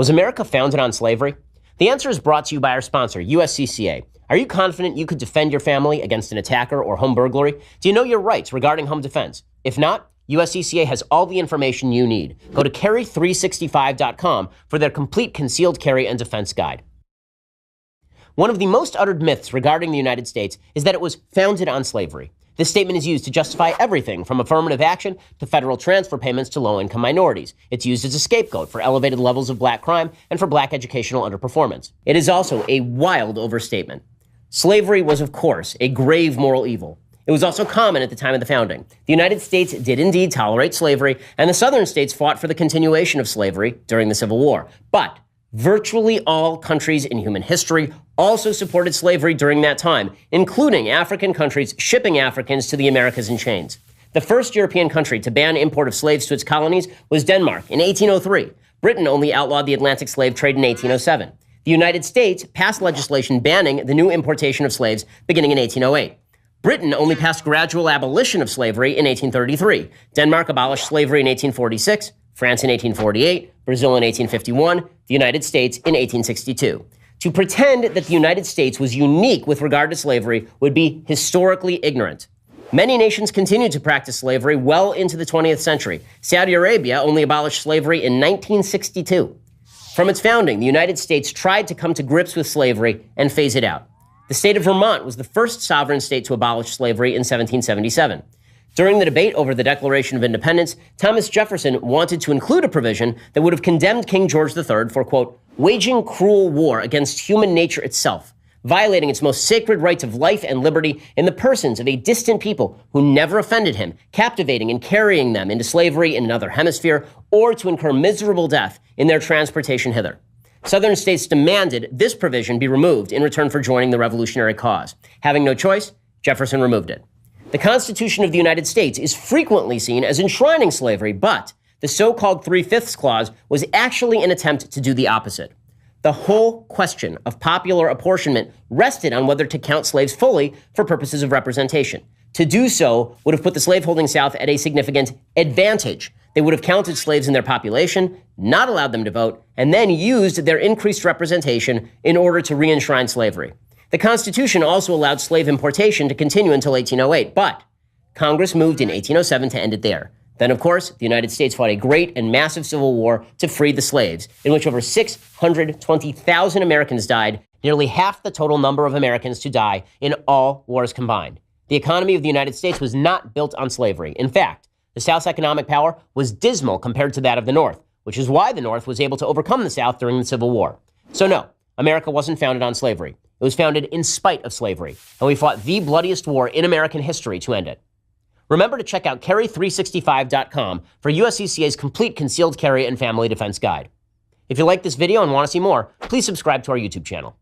Was America founded on slavery? The answer is brought to you by our sponsor, USCCA. Are you confident you could defend your family against an attacker or home burglary? Do you know your rights regarding home defense? If not, USCCA has all the information you need. Go to carry365.com for their complete concealed carry and defense guide. One of the most uttered myths regarding the United States is that it was founded on slavery. This statement is used to justify everything from affirmative action to federal transfer payments to low-income minorities. It's used as a scapegoat for elevated levels of black crime and for black educational underperformance. It is also a wild overstatement. Slavery was, of course, a grave moral evil. It was also common at the time of the founding. The United States did indeed tolerate slavery, and the southern states fought for the continuation of slavery during the Civil War. But virtually all countries in human history also supported slavery during that time, including African countries shipping Africans to the Americas in chains. The first European country to ban import of slaves to its colonies was Denmark in 1803. Britain only outlawed the Atlantic slave trade in 1807. The United States passed legislation banning the new importation of slaves beginning in 1808. Britain only passed gradual abolition of slavery in 1833. Denmark abolished slavery in 1846, France in 1848, Brazil in 1851, the United States in 1862. To pretend that the United States was unique with regard to slavery would be historically ignorant. Many nations continued to practice slavery well into the 20th century. Saudi Arabia only abolished slavery in 1962. From its founding, the United States tried to come to grips with slavery and phase it out. The state of Vermont was the first sovereign state to abolish slavery in 1777. During the debate over the Declaration of Independence, Thomas Jefferson wanted to include a provision that would have condemned King George III for, quote, waging cruel war against human nature itself, violating its most sacred rights of life and liberty in the persons of a distant people who never offended him, captivating and carrying them into slavery in another hemisphere, or to incur miserable death in their transportation hither. Southern states demanded this provision be removed in return for joining the revolutionary cause. Having no choice, Jefferson removed it. The Constitution of the United States is frequently seen as enshrining slavery, but the so-called 3/5 clause was actually an attempt to do the opposite. The whole question of popular apportionment rested on whether to count slaves fully for purposes of representation. To do so would have put the slaveholding South at a significant advantage. They would have counted slaves in their population, not allowed them to vote, and then used their increased representation in order to re-enshrine slavery. The Constitution also allowed slave importation to continue until 1808, but Congress moved in 1807 to end it there. Then, of course, the United States fought a great and massive civil war to free the slaves, in which over 620,000 Americans died, nearly half the total number of Americans to die in all wars combined. The economy of the United States was not built on slavery. In fact, the South's economic power was dismal compared to that of the North, which is why the North was able to overcome the South during the Civil War. So no, America wasn't founded on slavery. It was founded in spite of slavery, and we fought the bloodiest war in American history to end it. Remember to check out carry365.com for USCCA's complete concealed carry and family defense guide. If you like this video and want to see more, please subscribe to our YouTube channel.